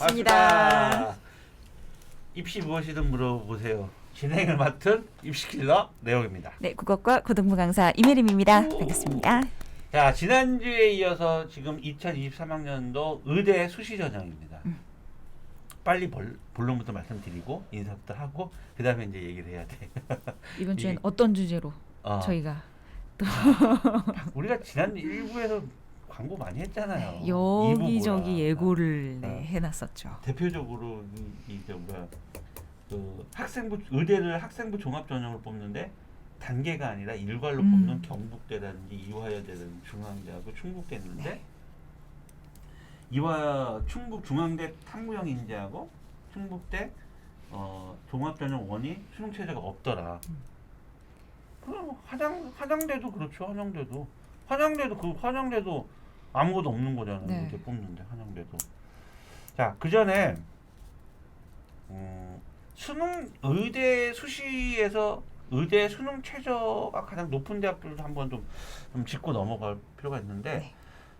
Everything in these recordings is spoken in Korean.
반갑습니다. 입시 무엇이든 물어보세요. 진행을 맡은 입시킬러 내용입니다. 네, 국어과 고등부 강사 이메림입니다. 반갑습니다. 자, 지난주에 이어서 지금 2023학년도 의대 수시 전형입니다. 빨리 본론부터 말씀드리고 인사부터 하고 그 다음에 이제 얘기를 해야 돼. 이번 주엔 어떤 주제로 저희가 또 우리가 지난 1부에서 광고 많이 했잖아요. 여기저기 예고를 해놨었죠. 대표적으로 의대를 학생부 종합 전형을 뽑는데 단계가 아니라 일괄로 뽑는 경북대라든지 이화여대라든지 중앙대하고 충북대인데 이화 충북 중앙대 탐구형 인재하고 충북대 종합전형 원이 수능 체제가 없더라. 그럼 한양대도 그렇죠. 한양대도 아무것도 없는 거잖아요. 네. 이렇게 뽑는데 한양대도. 자, 그 전에 의대 수시에서 의대 수능 최저가 가장 높은 대학들도 한번 좀 짚고 넘어갈 필요가 있는데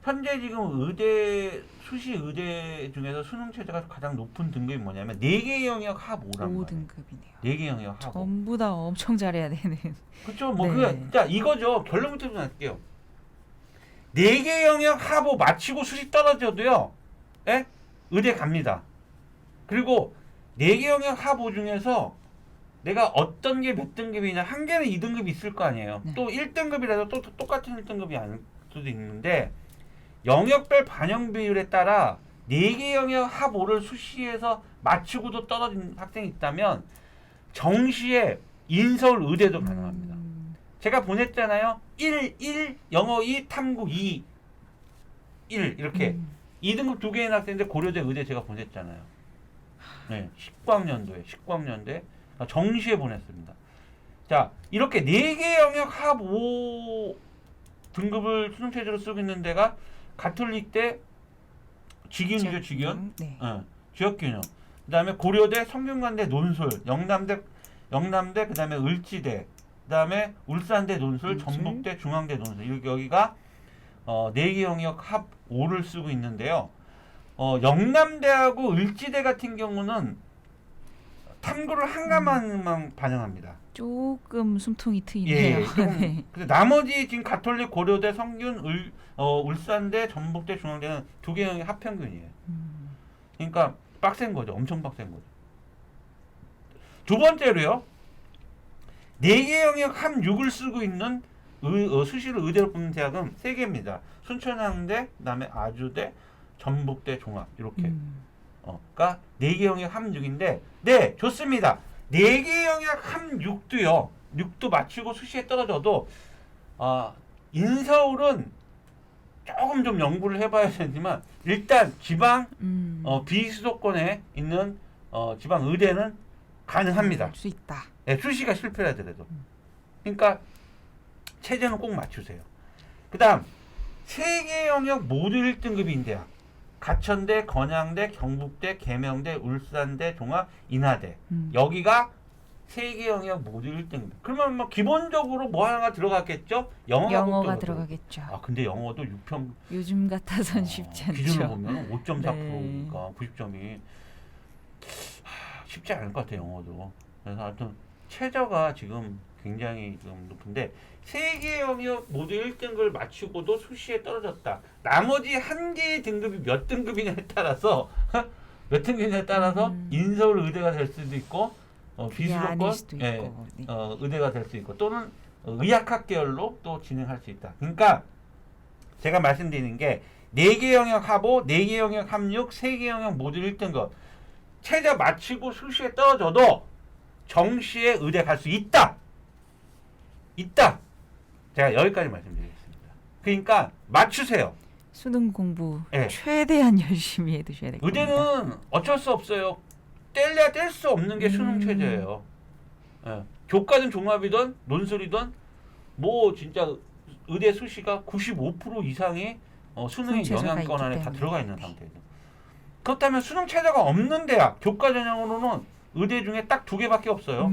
현재 지금 수시 의대 중에서 수능 최저가 가장 높은 등급이 뭐냐면 4개 영역 합 5란 말이에요. 5등급이네요. 4개 영역 합 5. 전부 다 엄청 잘해야 되는. 그렇죠. 자, 이거죠. 결론부터 좀 할게요. 4개 영역 합 5 마치고 수시 떨어져도요. 예? 의대 갑니다. 그리고 4개 영역 합 5 중에서 내가 어떤 게 몇 등급이냐, 한 개는 2등급이 있을 거 아니에요. 또 1등급이라도 또 똑같은 1등급이 아닐 수도 있는데 영역별 반영 비율에 따라 4개 영역 합 5를 수시에서 마치고도 떨어진 학생이 있다면 정시에 인서울 의대도 가능합니다. 제가 보냈잖아요. 1, 영어 2, 탐구 2, 1 이렇게 2등급 2개 있는 학생인데 고려대 의대 제가 보냈잖아요. 네, 19학년도에 정시에 보냈습니다. 자, 이렇게 4개 영역 합 5 등급을 수능 체제로 쓰고 있는 데가 가톨릭대 직윤이죠, 직윤. 네. 지역균형. 그다음에 고려대 성균관대 논술, 영남대 그다음에 을지대, 그다음에 울산대 논술, 전북대 중앙대 논술. 여기가 4개 영역 합 5를 쓰고 있는데요. 영남대하고 을지대 같은 경우는 탐구를 한 과목만 반영합니다. 조금 숨통이 트이네요. 네. 근데 나머지 지금 가톨릭, 고려대, 성균, 울산대, 전북대, 중앙대는 2개 영역 합평균이에요. 그러니까 빡센 거죠. 엄청 빡센 거죠. 두 번째로요. 4개 영역 합 6을 쓰고 있는 수시를 의대로 뽑는 대학은 3개입니다. 순천향대, 그다음에 아주대, 전북대 종합 이렇게. 그러니까 4개 영역 합 6인데 네, 좋습니다. 4개 영역 합 6도요. 6도 마치고 수시에 떨어져도 인서울은 조금 좀 연구를 해봐야 되지만 일단 지방 비수도권에 있는 지방 의대는 가능합니다. 수 있다. 네, 수시가 실패하더라도. 그러니까 체제는 꼭 맞추세요. 그다음 3개 영역 모두 1등급인 대학. 가천대, 건양대, 경북대, 계명대, 울산대, 종합, 인하대. 여기가 3개 영역 모두 1등급. 그러면 뭐 기본적으로 뭐 하나가 들어갔겠죠? 영어가 들어가겠죠. 근데 영어도 6평. 요즘 같아선 쉽지 않죠. 기준으로 보면 5.4%니까 90점이 쉽지 않을 것 같아요, 영어도. 그래서 하여튼 최저가 지금 굉장히 좀 높은데 3개 영역 모두 1등급을 마치고도 수시에 떨어졌다. 나머지 한 개의 등급이 몇 등급이냐에 따라서 인서울 의대가 될 수도 있고 비수도권 의대가 될 수 있고 또는 의학학 계열로 또 진행할 수 있다. 그러니까 제가 말씀드리는 게 4개 영역 합 5, 4개 영역 합 6, 3개 영역 모두 1등급 최저 마치고 수시에 떨어져도 정시에 의대 갈 수 있다. 제가 여기까지 말씀드리겠습니다. 그러니까 맞추세요. 수능 공부 최대한 열심히 해두셔야 될 겁니다. 의대는 어쩔 수 없어요. 뗄래야 뗄 수 없는 게 수능 체제예요. 교과든 종합이든 논술이든 뭐 진짜 의대 수시가 95% 이상이 수능의 영향권 안에 다 들어가 있는 상태죠. 그렇다면 수능 체제가 없는 대학 교과 전형으로는 의대 중에 딱 2개밖에 없어요.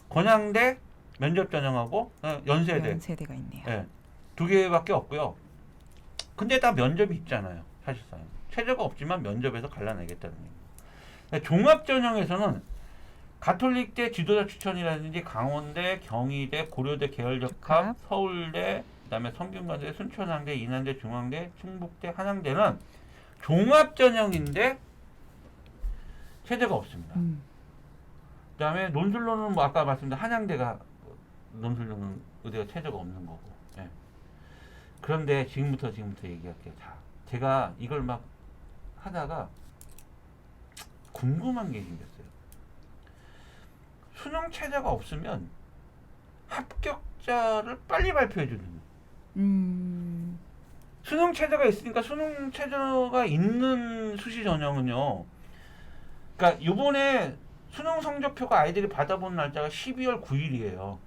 건양대 면접 전형하고 연세대가 있네요. 2개밖에 없고요. 근데 다 면접이 있잖아요. 사실상 체제가 없지만 면접에서 갈라내겠다는 얘기. 종합 전형에서는 가톨릭대 지도자 추천이라든지 강원대, 경희대, 고려대 계열적합, 서울대, 그다음에 성균관대, 순천향대, 인한대, 중앙대, 충북대, 한양대는 종합 전형인데 체제가 없습니다. 그다음에 논술로는 뭐 아까 말씀드린 한양대가 논술로는 의대가 체제가 없는 거고. 예. 그런데 지금부터 얘기할게요. 자, 제가 이걸 막 하다가 궁금한 게 생겼어요. 수능 체제가 없으면 합격자를 빨리 발표해 주는 거예요. 수능 체제가 있으니까 수능 체제가 있는 수시 전형은요. 그러니까 이번에 수능 성적표가 아이들이 받아본 날짜가 12월 9일이에요.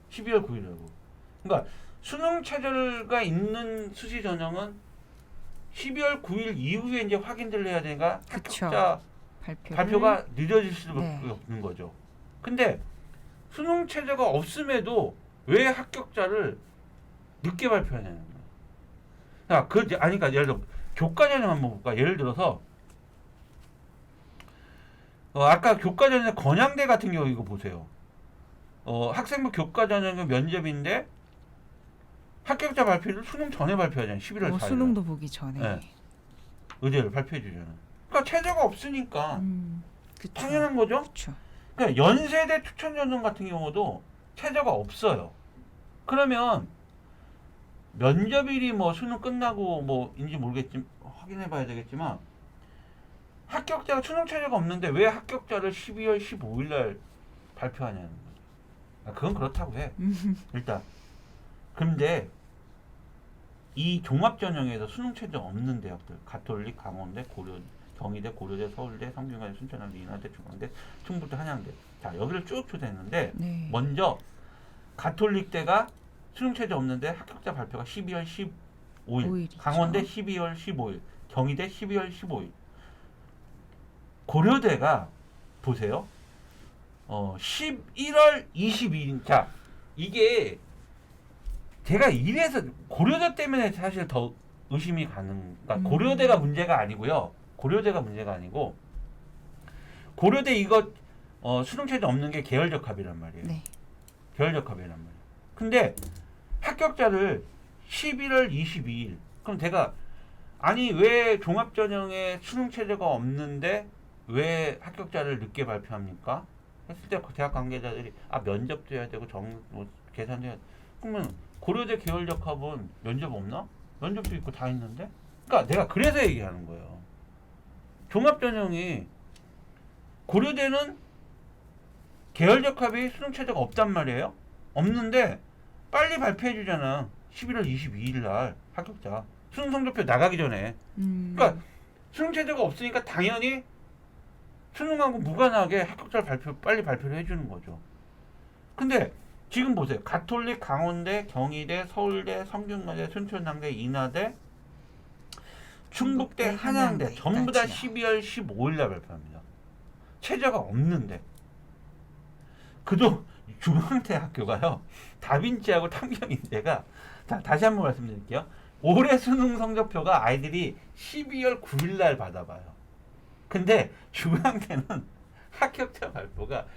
12월 9일이라고. 그러니까 수능 체제가 있는 수시 전형은 12월 9일 이후에 이제 확인을 해야 되니까 합격자 발표가 늦어질 수밖에 없는 거죠. 근데 수능 체제가 없음에도 왜 합격자를 늦게 발표하냐는 거예요. 그러니까 예를 들어 교과 전형 한번 볼까? 예를 들어서 아까 교과 전형 건양대 같은 경우 이거 보세요. 학생부 교과 전형은 면접인데 합격자 발표를 수능 전에 발표하잖아요. 11월 4일. 수능도 보기 전에. 네. 의대를 발표해 주잖아요. 그러니까 체제가 없으니까 당연한 거죠. 그쵸. 그러니까 연세대 추천 전형 같은 경우도 체제가 없어요. 그러면 면접일이 뭐 수능 끝나고 뭐인지 모르겠지만 확인해 봐야 되겠지만 합격자가 수능 체제가 없는데 왜 합격자를 12월 15일 날 발표하냐는 거죠. 그건 그렇다고 해. 일단. 근데 이 종합 전형에서 수능 체제 없는 대학들 가톨릭, 강원대, 경희대, 고려대, 서울대, 성균관대, 순천향대, 인하대, 중앙대, 충북대, 한양대. 자, 여기를 쭉 초대했는데 먼저 가톨릭대가 수능 체제 없는데 합격자 발표가 12월 15일, 강원대 12월 15일, 경희대 12월 15일. 고려대가 보세요. 11월 22일. 자, 이게 제가 이래서 고려대 때문에 사실 더 의심이 가는. 그러니까 고려대가 문제가 아니고요. 고려대가 문제가 아니고 고려대 이거 수능 체제 없는 게 계열적합이란 말이에요. 네. 계열적합이란 말이에요. 근데 합격자를 11월 22일. 그럼 제가 아니 왜 종합전형에 수능 체제가 없는데 왜 합격자를 늦게 발표합니까? 했을 때 대학 관계자들이 면접도 해야 되고 계산도 해야 돼. 그러면 고려대 계열적합은 면접 없나? 면접도 있고 다 있는데? 그러니까 내가 그래서 얘기하는 거예요. 종합전형이 고려대는 계열적합이 수능 체제가 없단 말이에요. 없는데 빨리 발표해 주잖아. 11월 22일 날 합격자 수능 성적표 나가기 전에. 그러니까 수능 체제가 없으니까 당연히 수능하고 무관하게 합격자를 빨리 발표를 해주는 거죠. 근데 지금 보세요. 가톨릭, 강원대, 경희대, 서울대, 성균관대, 순천향대, 인하대, 충북대, 한양대 전부 다 12월 15일 날 발표합니다. 체제가 없는데. 그도 중앙대학교가요. 다빈치하고 탐경인대가 다시 한번 말씀드릴게요. 올해 수능 성적표가 아이들이 12월 9일 날 받아봐요. 근데 중앙대는 합격자 발표가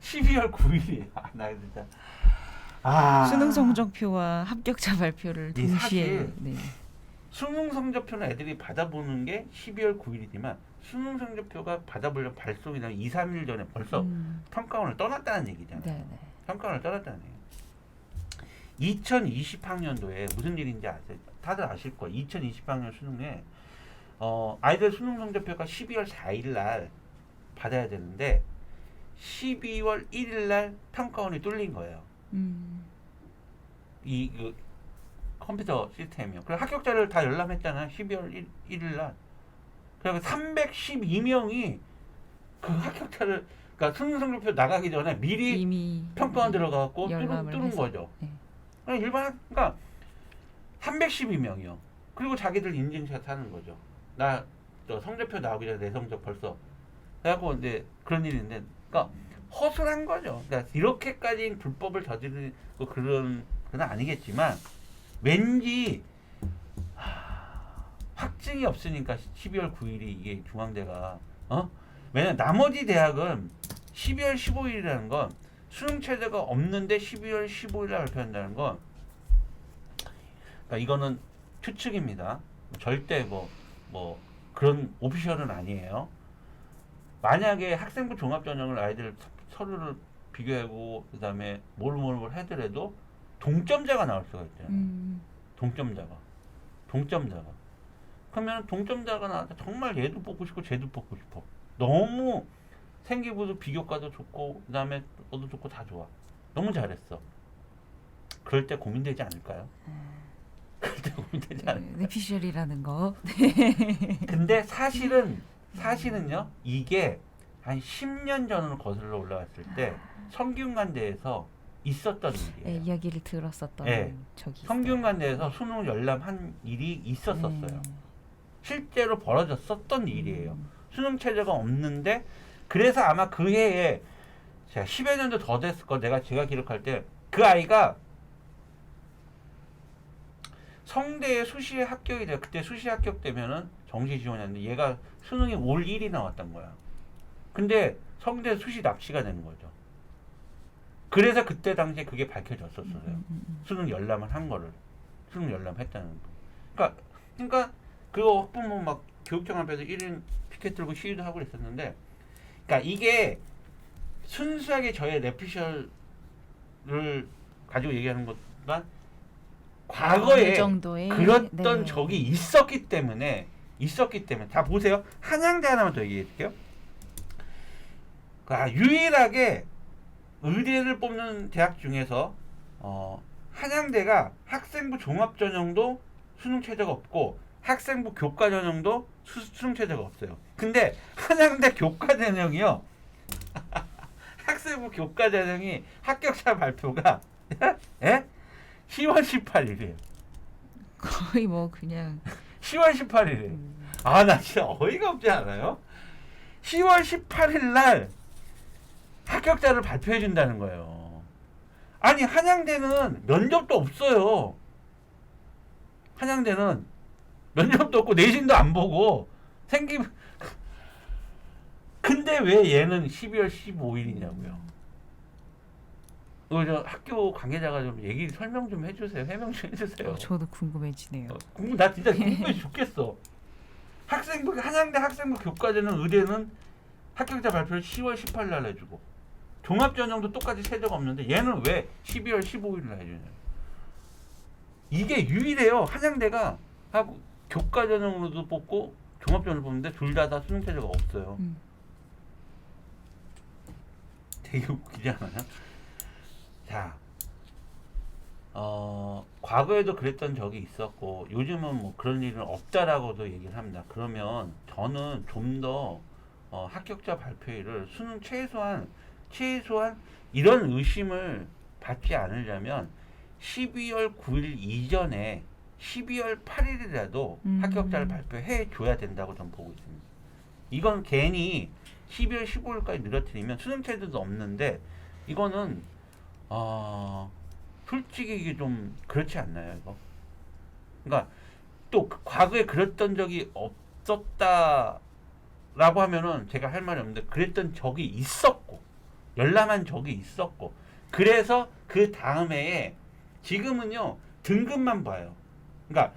12월 9일이에요. 나 진짜. 수능 성적표와 합격자 발표를 동시에. 수능 성적표는 애들이 받아보는 게 12월 9일이지만 수능 성적표가 받아보려면 발송이 되면 2, 3일 전에 벌써 평가원을 떠났다는 얘기잖아요. 평가원을 떠났다는 얘기. 2020학년도에 무슨 일인지 아세요? 다들 아실 거예요. 2020학년 수능에 아이들 수능 성적표가 12월 4일 날 받아야 되는데 12월 1일 날 평가원이 뚫린 거예요. 이 컴퓨터 시스템이요. 그래서 합격자를 다 열람했잖아요. 12월 1일 날. 그래서 312명이 그 합격자를 그러니까 수능 성적표 나가기 전에 미리 이미 평가원 들어가고 뚫은 거죠. 그러니까 312명이요. 그리고 자기들 인증샷 하는 거죠. 나 저 성적표 나오기 전에 내 성적 벌써 그래갖고 이제 그런 일인데, 그러니까 허술한 거죠. 그러니까 이렇게까지 불법을 저지르는 그런 건 아니겠지만 왠지 확증이 없으니까 12월 9일이 이게 중앙대가 왜냐면 나머지 대학은 12월 15일이라는 건 수능 체제가 없는데 12월 15일에 발표한다는 건 그러니까 이거는 추측입니다. 절대 뭐 그런 오피셜은 아니에요. 만약에 학생부 종합전형을 아이들 서류를 비교하고 그다음에 뭘 하더라도 동점자가 나올 수가 있잖아요. 동점자가. 그러면 동점자가 나와서 정말 얘도 뽑고 싶고 쟤도 뽑고 싶어. 너무 생기부도 비교과도 좋고 그다음에 너도 좋고 다 좋아. 너무 잘했어. 그럴 때 고민되지 않을까요? 그럴 때 고민되지 않을까요? 내피셜이라는 거. 근데 사실은요. 이게 한 10년 전으로 거슬러 올라갔을 때 성균관대에서 있었던 일이에요. 네, 이야기를 들었었던 네. 적이 있어요. 성균관대에서 수능 열람한 일이 있었어요. 실제로 벌어졌었던 일이에요. 수능 체제가 없는데 그래서 아마 그 해에 제가 10여 년도 더 됐을 거 제가 기록할 때 그 아이가 성대에 수시에 합격이 돼요. 그때 수시에 합격되면은 정시 지원이었는데 얘가 수능이 올 1이 나왔던 거야. 근데 성대 수시 납치가 되는 거죠. 그래서 그때 당시에 그게 밝혀졌었어요. 수능 열람을 한 거를. 수능 열람했다는 거. 그러니까 그거 학부모 막 교육청 앞에서 1인 피켓 들고 시위도 하고 그랬었는데 그러니까 이게 순수하게 저의 내피셜을 가지고 얘기하는 것보다 과거에 정도의, 그랬던 네. 적이 있었기 때문에 자 보세요. 한양대 하나만 더 얘기해 줄게요. 유일하게 의대를 뽑는 대학 중에서 한양대가 학생부 종합전형도 수능 체제가 없고 학생부 교과전형도 수능 체제가 없어요. 근데 한양대 교과전형이요. 학생부 교과전형이 합격자 발표가 10월 18일이에요. 거의 뭐 그냥 10월 18일이에요. 아, 나 진짜 어이가 없지 않아요? 10월 18일 날 합격자를 발표해 준다는 거예요. 아니, 한양대는 면접도 없어요. 한양대는 면접도 없고 내신도 안 보고 근데 왜 얘는 12월 15일이냐고요. 저 학교 관계자가 좀 설명 좀 해주세요. 해명 좀 해주세요. 저도 궁금해지네요. 나 진짜 궁금해 죽겠어. 한양대 학생부 교과전형 의대는 합격자 발표를 10월 18일 날 해주고 종합전형도 똑같이 세제가 없는데 얘는 왜 12월 15일 날 해주냐. 이게 유일해요. 한양대가 하고 교과전형으로도 뽑고 종합전형을 뽑는데 둘 다 수능 체제가 없어요. 되게 웃기지 않아요? 자, 과거에도 그랬던 적이 있었고 요즘은 뭐 그런 일은 없다라고도 얘기를 합니다. 그러면 저는 좀 더 합격자 발표일을 수능 최소한 이런 의심을 받지 않으려면 12월 9일 이전에 12월 8일이라도 합격자를 발표해 줘야 된다고 저는 보고 있습니다. 이건 괜히 12월 15일까지 늘어뜨리면 수능 체제도 없는데 이거는 솔직히 이게 좀 그렇지 않나요, 이거? 그러니까 또 과거에 그랬던 적이 없었다라고 하면은 제가 할 말이 없는데 그랬던 적이 있었고 열람한 적이 있었고 그래서 그 다음에 지금은요 등급만 봐요. 그러니까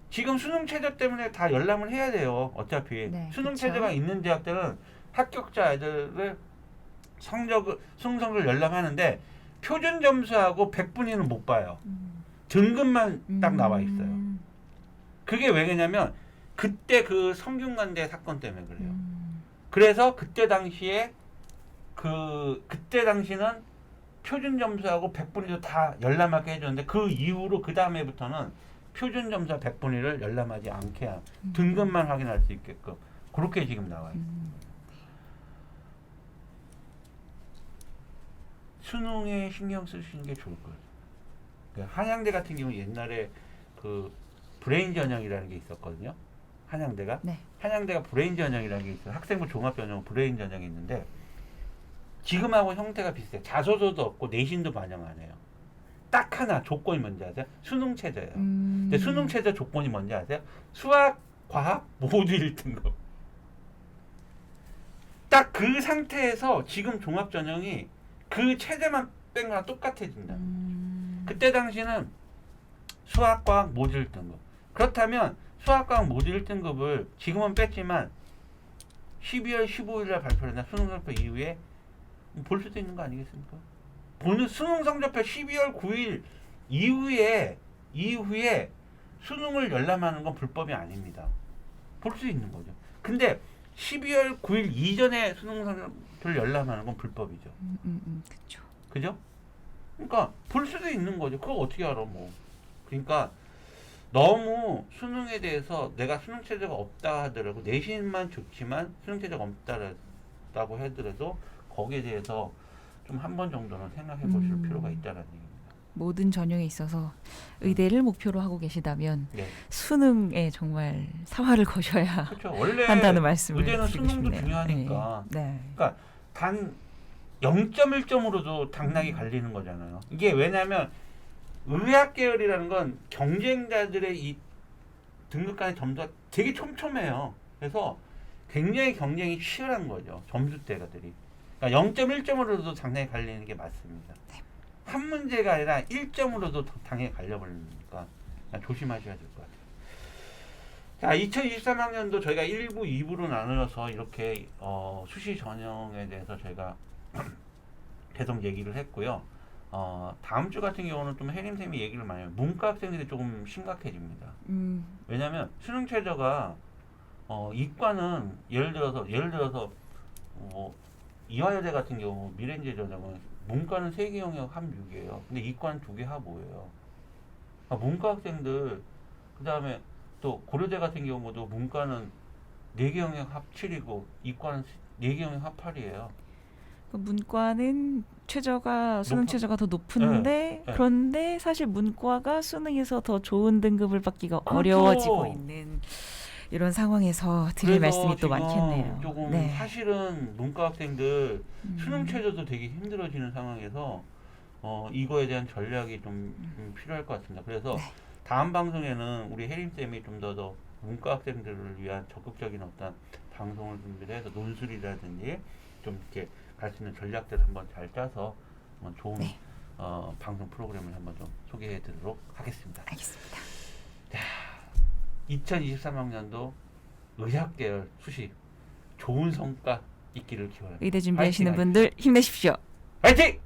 지금 수능 체제 때문에 다 열람을 해야 돼요. 어차피 네, 수능 그쵸. 체제가 있는 대학들은 합격자 아이들을 수능성적을 열람하는데 표준 점수하고 100분위는 못 봐요. 등급만 딱 나와 있어요. 그게 왜 그러냐면 그때 그 성균관대 사건 때문에 그래요. 그래서 그때 당시는 표준 점수하고 100분위도 다 열람하게 해줬는데 그 이후로 그 다음 해부터는 표준 점수와 100분위를 열람하지 않게 등급만 확인할 수 있게끔 그렇게 지금 나와요. 수능에 신경 쓰시는 게 좋을 거예요. 한양대 같은 경우 옛날에 그 브레인 전형이라는 게 있었거든요. 한양대가 네. 한양대가 브레인 전형이라는 게 있어요. 학생부 종합 전형 브레인 전형이 있는데 지금하고 형태가 비슷해요. 자소서도 없고 내신도 반영 안 해요. 딱 하나 조건이 뭔지 아세요? 수능 체제예요. 근데 수능 체제 조건이 뭔지 아세요? 수학, 과학 모두 1등급. 딱 그 상태에서 지금 종합전형이 그 체제만 뺀 거랑 똑같아진다. 그때 당시는 수학과학 모듈 1등급. 그렇다면 수학과학 모듈 1등급을 지금은 뺐지만 12월 15일 날 발표를 했나 수능 성적표 이후에 볼 수도 있는 거 아니겠습니까? 보는 수능 성적표 12월 9일 이후에 수능을 열람하는 건 불법이 아닙니다. 볼 수 있는 거죠. 근데 12월 9일 이전에 수능 성적표를 열람하는 건 불법이죠. 그렇죠. 그죠? 그러니까 볼 수도 있는 거죠. 그걸 어떻게 알아 뭐. 그러니까 너무 수능에 대해서 내가 수능 체제가 없다 하더라도 내신만 좋지만 수능 체제가 없다라고 하더라도 거기에 대해서 좀 한 번 정도는 생각해 보실 필요가 있다는 얘기입니다. 모든 전형에 있어서 의대를 목표로 하고 계시다면 네. 수능에 정말 사활을 거셔야 그렇죠. 원래 한다는 말씀을 의대는 드리고 수능도 싶네요. 중요하니까. 네. 그러니까 단 0.1점으로도 당락이 갈리는 거잖아요. 이게 왜냐하면 의학 계열이라는 건 경쟁자들의 이 등급간의 점수가 되게 촘촘해요. 그래서 굉장히 경쟁이 치열한 거죠. 점수대가들이. 그러니까 0.1점으로도 당락이 갈리는 게 맞습니다. 네. 한 문제가 아니라 1점으로도 당락이 갈려버리니까 조심하셔야 될 것 같아요. 자, 2023학년도 저희가 1부, 2부로 나누어서 이렇게 수시 전형에 대해서 저희가 계속 얘기를 했고요. 다음 주 같은 경우는 좀 혜림쌤이 얘기를 많이 해요. 문과 학생들이 조금 심각해집니다. 왜냐하면 수능 최저가 이과는 예를 들어서 이화여대 같은 경우 미래인재 전형은 문과는 3개 영역 합 6이에요. 근데 이과는 2개 합 5예요. 그러니까 문과 학생들 그다음에 또 고려대 같은 경우도 문과는 4개 영역 합 7이고 이과는 4개 영역 합 8이에요. 문과는 수능 최저가 더 높은데 네. 그런데 사실 문과가 수능에서 더 좋은 등급을 받기가 그렇죠. 어려워지고 있는 이런 상황에서 드릴 말씀이 또 지금 많겠네요. 조금 네. 사실은 문과 학생들 수능 최저도 되게 힘들어지는 상황에서 이거에 대한 전략이 좀 필요할 것 같습니다. 그래서 네. 다음 방송에는 우리 혜림쌤이 좀 더 문과 학생들을 위한 적극적인 어떤 방송을 준비해서 논술이라든지 좀 이렇게 갈 수 있는 전략들을 한번 잘 짜서 한번 좋은 네. 방송 프로그램을 한번 좀 소개해 드리도록 하겠습니다. 알겠습니다. 2023학년도 의학 계열 수시 좋은 성과 있기를 기원합니다. 의대 준비하시는 화이팅, 분들 힘내십시오. 화이팅!